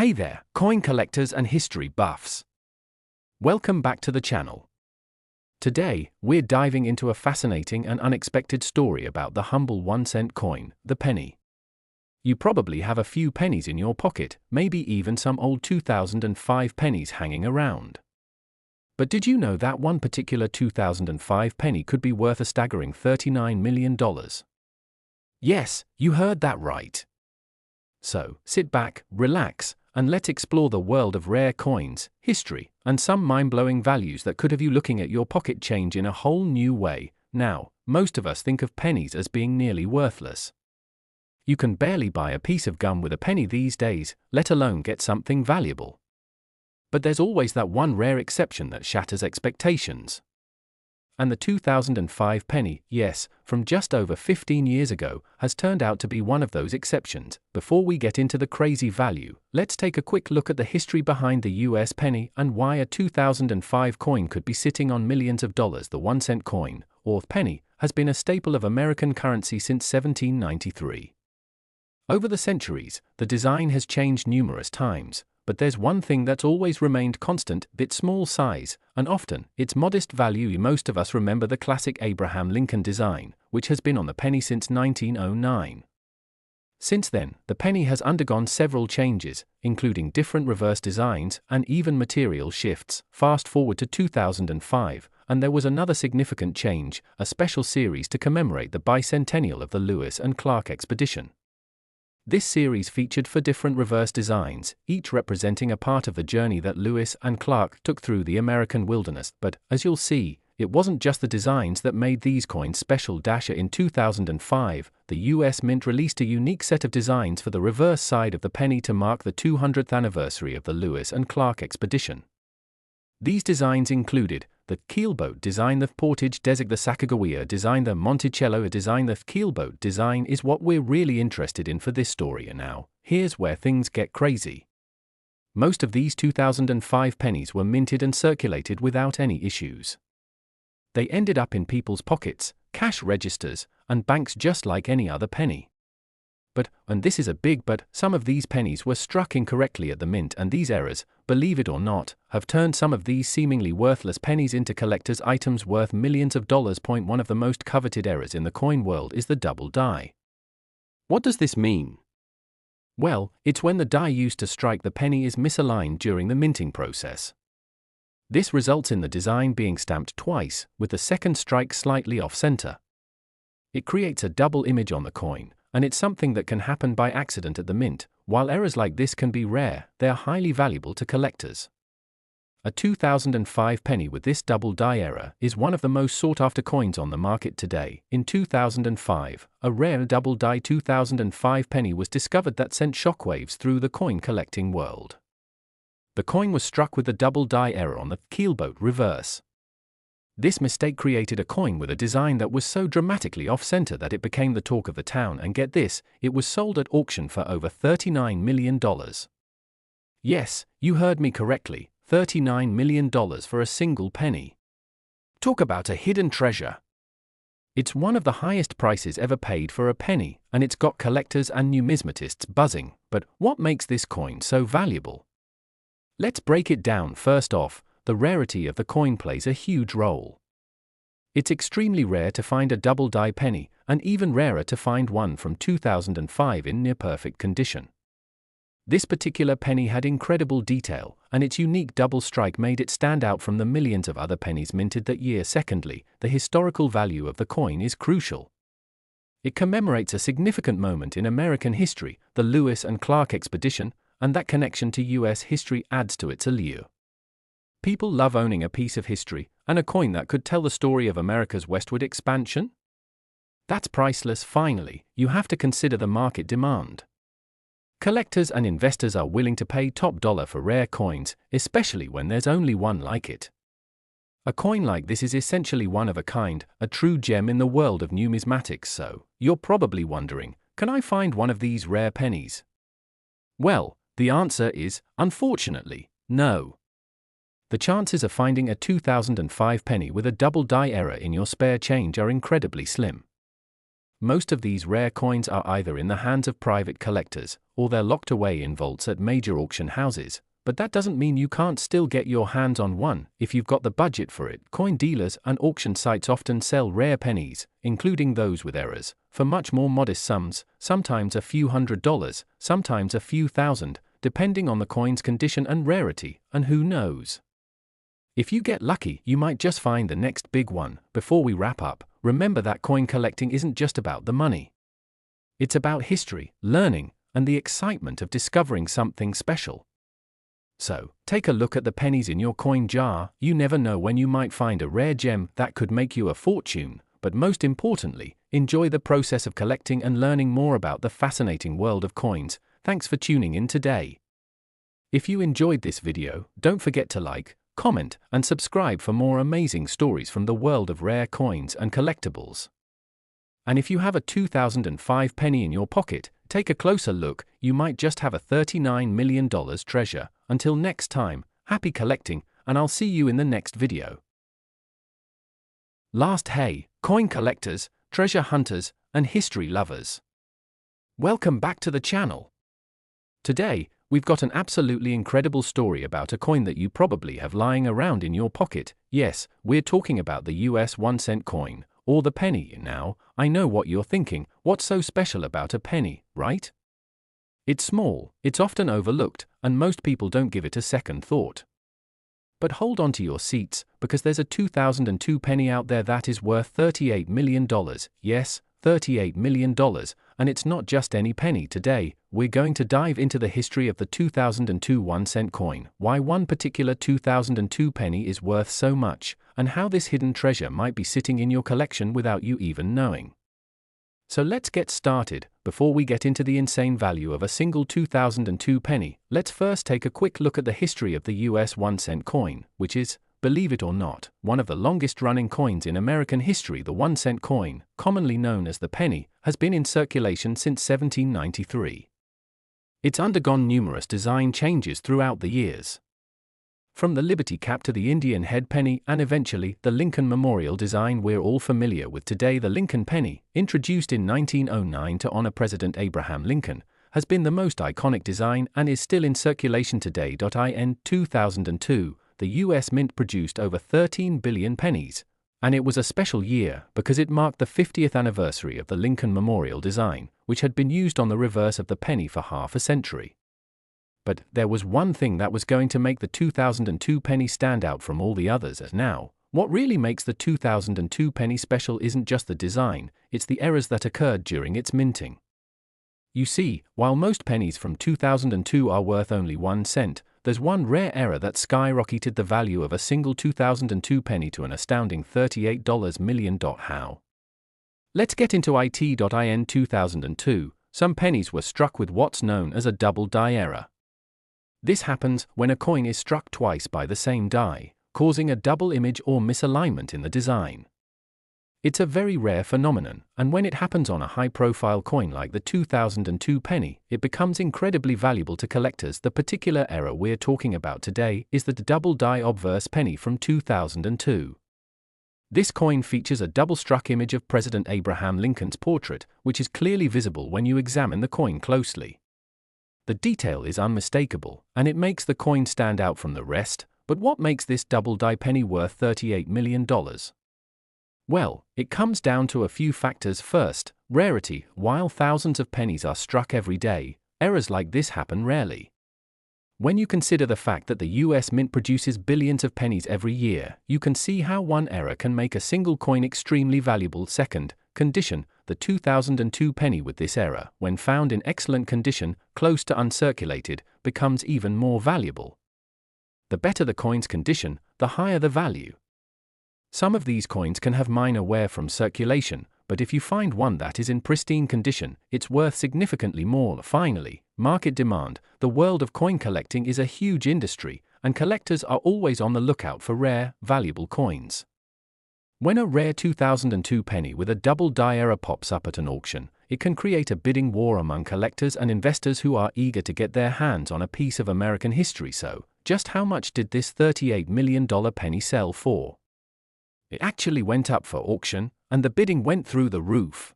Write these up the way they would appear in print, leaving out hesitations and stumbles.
Hey there, coin collectors and history buffs. Welcome back to the channel. Today, we're diving into a fascinating and unexpected story about the humble 1-cent coin, the penny. You probably have a few pennies in your pocket, maybe even some old 2005 pennies hanging around. But did you know that one particular 2005 penny could be worth a staggering $39 million? Yes, you heard that right. So, sit back, relax, and let's explore the world of rare coins, history, and some mind-blowing values that could have you looking at your pocket change in a whole new way. Now, most of us think of pennies as being nearly worthless. You can barely buy a piece of gum with a penny these days, let alone get something valuable. But there's always that one rare exception that shatters expectations. And the 2005 penny, yes, from just over 15 years ago, has turned out to be one of those exceptions. Before we get into the crazy value, let's take a quick look at the history behind the US penny and why a 2005 coin could be sitting on millions of dollars. The 1-cent coin, or penny, has been a staple of American currency since 1793. Over the centuries, the design has changed numerous times. But there's one thing that's always remained constant: its small size, and often, its modest value. Most of us remember the classic Abraham Lincoln design, which has been on the penny since 1909. Since then, the penny has undergone several changes, including different reverse designs and even material shifts. Fast forward to 2005, and there was another significant change, a special series to commemorate the bicentennial of the Lewis and Clark expedition. This series featured 4 different reverse designs, each representing a part of the journey that Lewis and Clark took through the American wilderness. But, as you'll see, it wasn't just the designs that made these coins special. In 2005, the US Mint released a unique set of designs for the reverse side of the penny to mark the 200th anniversary of the Lewis and Clark expedition. These designs included the keelboat design, the portage design, the Sacagawea design, the Monticello design. The keelboat design is what we're really interested in for this story, and now, here's where things get crazy. Most of these 2005 pennies were minted and circulated without any issues. They ended up in people's pockets, cash registers, and banks just like any other penny. But, and this is a big but, some of these pennies were struck incorrectly at the mint, and these errors, believe it or not, have turned some of these seemingly worthless pennies into collector's items worth millions of dollars. One of the most coveted errors in the coin world is the double die. What does this mean? Well, it's when the die used to strike the penny is misaligned during the minting process. This results in the design being stamped twice, with the second strike slightly off-center. It creates a double image on the coin, and it's something that can happen by accident at the mint. While errors like this can be rare, they are highly valuable to collectors. A 2005 penny with this double die error is one of the most sought-after coins on the market today. In 2005, a rare double die 2005 penny was discovered that sent shockwaves through the coin collecting world. The coin was struck with the double die error on the keelboat reverse. This mistake created a coin with a design that was so dramatically off-center that it became the talk of the town, and get this, it was sold at auction for over $39 million. Yes, you heard me correctly, $39 million for a single penny. Talk about a hidden treasure. It's one of the highest prices ever paid for a penny, and it's got collectors and numismatists buzzing. But what makes this coin so valuable? Let's break it down. First off, the rarity of the coin plays a huge role. It's extremely rare to find a double die penny, and even rarer to find one from 2005 in near-perfect condition. This particular penny had incredible detail, and its unique double strike made it stand out from the millions of other pennies minted that year. Secondly, the historical value of the coin is crucial. It commemorates a significant moment in American history, the Lewis and Clark expedition, and that connection to US history adds to its allure. People love owning a piece of history, and a coin that could tell the story of America's westward expansion? That's priceless. Finally, you have to consider the market demand. Collectors and investors are willing to pay top dollar for rare coins, especially when there's only one like it. A coin like this is essentially one of a kind, a true gem in the world of numismatics. So, you're probably wondering, can I find one of these rare pennies? Well, the answer is, unfortunately, no. The chances of finding a 2005 penny with a double die error in your spare change are incredibly slim. most of these rare coins are either in the hands of private collectors, or they're locked away in vaults at major auction houses. But that doesn't mean you can't still get your hands on one if you've got the budget for it. Coin dealers and auction sites often sell rare pennies, including those with errors, for much more modest sums, sometimes a few $100s, sometimes a few thousand, depending on the coin's condition and rarity, and who knows. If you get lucky, you might just find the next big one. Before we wrap up, remember that coin collecting isn't just about the money. It's about history, learning, and the excitement of discovering something special. So, take a look at the pennies in your coin jar. You never know when you might find a rare gem that could make you a fortune, but most importantly, enjoy the process of collecting and learning more about the fascinating world of coins. Thanks for tuning in today. If you enjoyed this video, don't forget to like, comment, and subscribe for more amazing stories from the world of rare coins and collectibles. And if you have a 2005 penny in your pocket, take a closer look. You might just have a $39 million treasure. Until next time, happy collecting, and I'll see you in the next video. Last, hey, coin collectors, treasure hunters, and history lovers. Welcome back to the channel. Today, we've got an absolutely incredible story about a coin that you probably have lying around in your pocket. Yes, we're talking about the US 1-cent coin, or the penny. Now, I know what you're thinking. What's so special about a penny, right? It's small, it's often overlooked, and most people don't give it a second thought. But hold on to your seats, because there's a 2002 penny out there that is worth $38 million. Yes, $38 million, and it's not just any penny. Today, we're going to dive into the history of the 2002 1-cent coin, why one particular 2002 penny is worth so much, and how this hidden treasure might be sitting in your collection without you even knowing. So let's get started. Before we get into the insane value of a single 2002 penny, let's first take a quick look at the history of the US 1-cent coin, which is, believe it or not, one of the longest-running coins in American history. The 1-cent coin, commonly known as the penny, has been in circulation since 1793. It's undergone numerous design changes throughout the years. From the Liberty Cap to the Indian head penny and eventually the Lincoln Memorial design we're all familiar with today. The Lincoln penny, introduced in 1909 to honor President Abraham Lincoln, has been the most iconic design and is still in circulation today. In 2002, the US Mint produced over 13 billion pennies, and it was a special year because it marked the 50th anniversary of the Lincoln Memorial design, which had been used on the reverse of the penny for half a century. But there was one thing that was going to make the 2002 penny stand out from all the others. As now, what really makes the 2002 penny special isn't just the design, it's the errors that occurred during its minting. You see, while most pennies from 2002 are worth only 1 cent, there's one rare error that skyrocketed the value of a single 2002 penny to an astounding $38 million. How? Let's get into it. In 2002, some pennies were struck with what's known as a double die error. This happens when a coin is struck twice by the same die, causing a double image or misalignment in the design. It's a very rare phenomenon, and when it happens on a high-profile coin like the 2002 penny, it becomes incredibly valuable to collectors. The particular error we're talking about today is the double die obverse penny from 2002. This coin features a double-struck image of President Abraham Lincoln's portrait, which is clearly visible when you examine the coin closely. The detail is unmistakable, and it makes the coin stand out from the rest. But what makes this double die penny worth $38 million? Well, it comes down to a few factors. First, rarity. While thousands of pennies are struck every day, errors like this happen rarely. When you consider the fact that the US Mint produces billions of pennies every year, you can see how one error can make a single coin extremely valuable. Second, condition. The 2002 penny with this error, when found in excellent condition, close to uncirculated, becomes even more valuable. The better the coin's condition, the higher the value. Some of these coins can have minor wear from circulation, but if you find one that is in pristine condition, it's worth significantly more. Finally, market demand. The world of coin collecting is a huge industry, and collectors are always on the lookout for rare, valuable coins. When a rare 2002 penny with a double die error pops up at an auction, it can create a bidding war among collectors and investors who are eager to get their hands on a piece of American history. So, just how much did this $38 million penny sell for? It actually went up for auction, and the bidding went through the roof.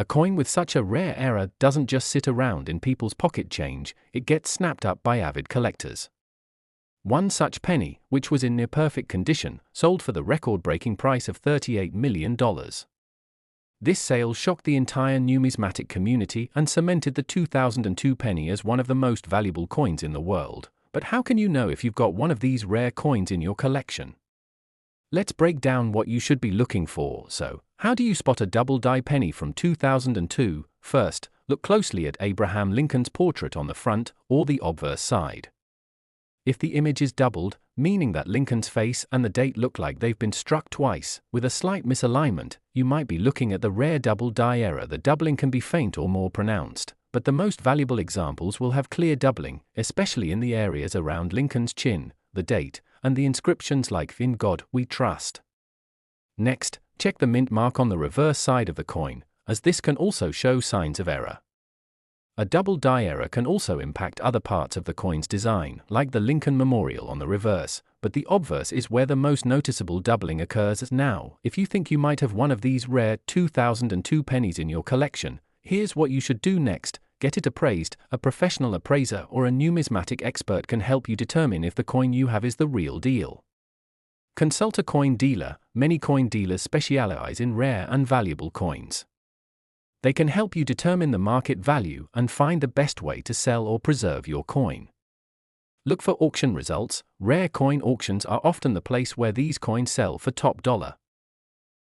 A coin with such a rare error doesn't just sit around in people's pocket change, it gets snapped up by avid collectors. One such penny, which was in near-perfect condition, sold for the record-breaking price of $38 million. This sale shocked the entire numismatic community and cemented the 2002 penny as one of the most valuable coins in the world. But how can you know if you've got one of these rare coins in your collection? Let's break down what you should be looking for. So, how do you spot a double-die penny from 2002? First, look closely at Abraham Lincoln's portrait on the front or the obverse side. If the image is doubled, meaning that Lincoln's face and the date look like they've been struck twice, with a slight misalignment, you might be looking at the rare double-die error. The doubling can be faint or more pronounced, but the most valuable examples will have clear doubling, especially in the areas around Lincoln's chin, the date, and the inscriptions like "In God We Trust." Next, check the mint mark on the reverse side of the coin, as this can also show signs of error. A double-die error can also impact other parts of the coin's design, like the Lincoln Memorial on the reverse, but the obverse is where the most noticeable doubling occurs. Now, if you think you might have one of these rare 2002 pennies in your collection, here's what you should do next. Get it appraised. A professional appraiser or a numismatic expert can help you determine if the coin you have is the real deal. Consult a coin dealer. Many coin dealers specialize in rare and valuable coins. They can help you determine the market value and find the best way to sell or preserve your coin. Look for auction results. Rare coin auctions are often the place where these coins sell for top dollar.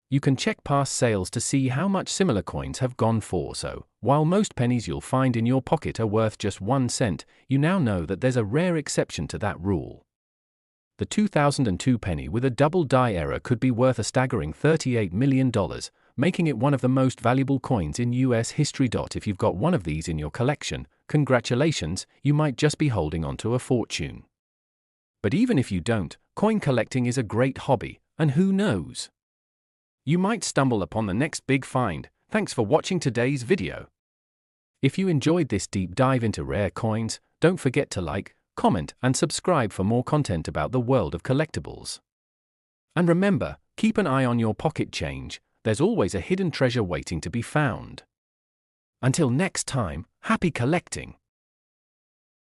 You can check past sales to see how much similar coins have gone for. So, while most pennies you'll find in your pocket are worth just 1 cent, you now know that there's a rare exception to that rule. The 2002 penny with a double-die error could be worth a staggering $38 million, making it one of the most valuable coins in US history. If you've got one of these in your collection, congratulations, you might just be holding on to a fortune. But even if you don't, coin collecting is a great hobby, and who knows? You might stumble upon the next big find. Thanks for watching today's video. If you enjoyed this deep dive into rare coins, don't forget to like, comment, and subscribe for more content about the world of collectibles. And remember, keep an eye on your pocket change. There's always a hidden treasure waiting to be found. Until next time, happy collecting!